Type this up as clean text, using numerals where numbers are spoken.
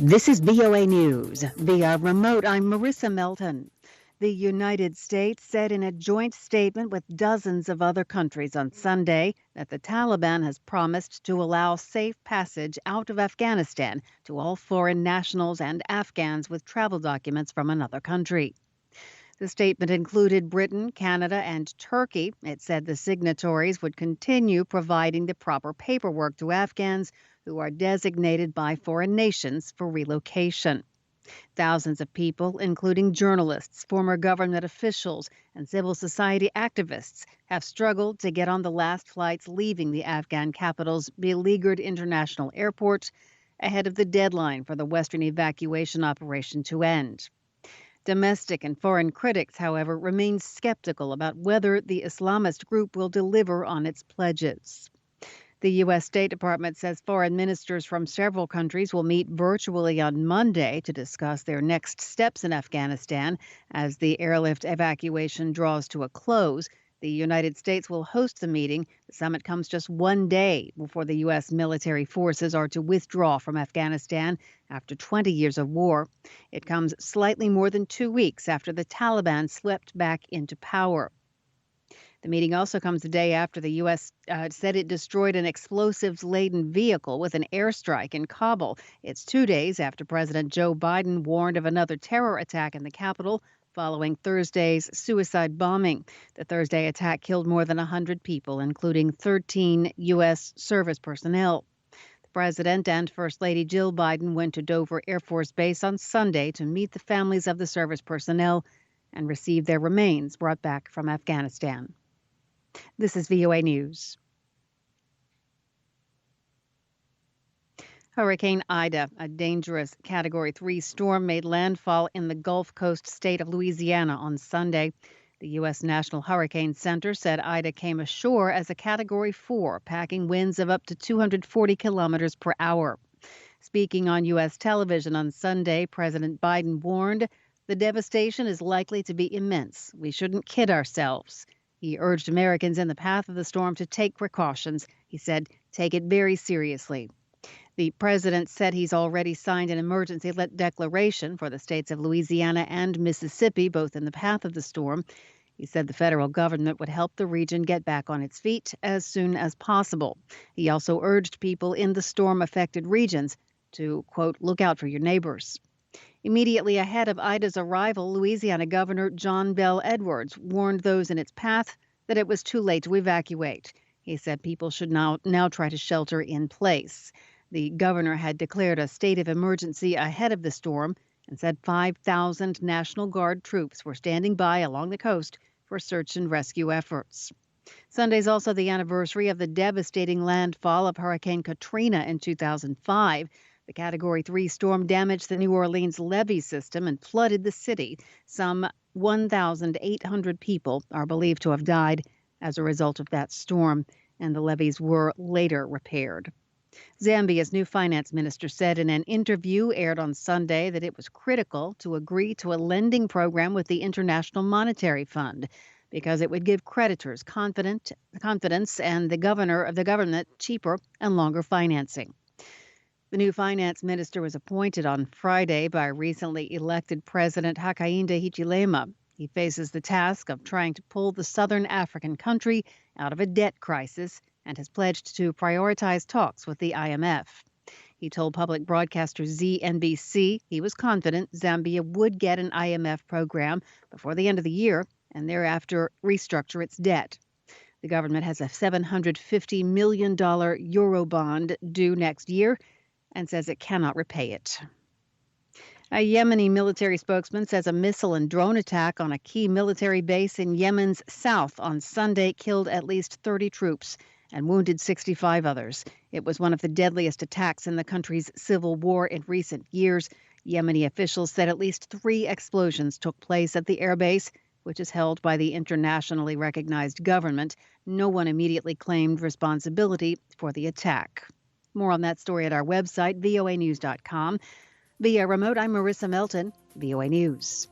This is VOA News. Via remote, I'm Marissa Melton. The United States said in a joint statement with dozens of other countries on Sunday that the Taliban has promised to allow safe passage out of Afghanistan to all foreign nationals and Afghans with travel documents from another country. The statement included Britain, Canada, and Turkey. It said the signatories would continue providing the proper paperwork to Afghans who are designated by foreign nations for relocation. Thousands of people, including journalists, former government officials, and civil society activists, have struggled to get on the last flights leaving the Afghan capital's beleaguered international airport ahead of the deadline for the Western evacuation operation to end. Domestic and foreign critics, however, remain skeptical about whether the Islamist group will deliver on its pledges. The U.S. State Department says foreign ministers from several countries will meet virtually on Monday to discuss their next steps in Afghanistan as the airlift evacuation draws to a close. The United States will host the meeting. The summit comes just one day before the U.S. military forces are to withdraw from Afghanistan after 20 years of war. It comes slightly more than 2 weeks after the Taliban swept back into power. The meeting also comes a day after the U.S. Said it destroyed an explosives-laden vehicle with an airstrike in Kabul. It's 2 days after President Joe Biden warned of another terror attack in the capital following Thursday's suicide bombing. The Thursday attack killed more than 100 people, including 13 U.S. service personnel. The president and First Lady Jill Biden went to Dover Air Force Base on Sunday to meet the families of the service personnel and receive their remains brought back from Afghanistan. This is VOA News. Hurricane Ida, a dangerous Category 3 storm, made landfall in the Gulf Coast state of Louisiana on Sunday. The U.S. National Hurricane Center said Ida came ashore as a Category 4, packing winds of up to 240 kilometers per hour. Speaking on U.S. television on Sunday, President Biden warned, "The devastation is likely to be immense. We shouldn't kid ourselves." He urged Americans in the path of the storm to take precautions. He said, "Take it very seriously." The president said he's already signed an emergency declaration for the states of Louisiana and Mississippi, both in the path of the storm. He said the federal government would help the region get back on its feet as soon as possible. He also urged people in the storm-affected regions to, quote, "look out for your neighbors." Immediately ahead of Ida's arrival, Louisiana Governor John Bel Edwards warned those in its path that it was too late to evacuate. He said people should now try to shelter in place. The governor had declared a state of emergency ahead of the storm and said 5,000 National Guard troops were standing by along the coast for search and rescue efforts. Sunday's also the anniversary of the devastating landfall of Hurricane Katrina in 2005. The Category 3 storm damaged the New Orleans levee system and flooded the city. Some 1,800 people are believed to have died as a result of that storm, and the levees were later repaired. Zambia's new finance minister said in an interview aired on Sunday that it was critical to agree to a lending program with the International Monetary Fund because it would give creditors confidence and the government cheaper and longer financing. The new finance minister was appointed on Friday by recently elected President Hakainde Hichilema. He faces the task of trying to pull the southern African country out of a debt crisis and has pledged to prioritize talks with the IMF. He told public broadcaster ZNBC he was confident Zambia would get an IMF program before the end of the year and thereafter restructure its debt. The government has a $750 million Eurobond due next year and says it cannot repay it. A Yemeni military spokesman says a missile and drone attack on a key military base in Yemen's south on Sunday killed at least 30 troops and wounded 65 others. It was one of the deadliest attacks in the country's civil war in recent years. Yemeni officials said at least 3 explosions took place at the airbase, which is held by the internationally recognized government. No one immediately claimed responsibility for the attack. More on that story at our website, voanews.com. Via remote, I'm Marissa Melton, VOA News.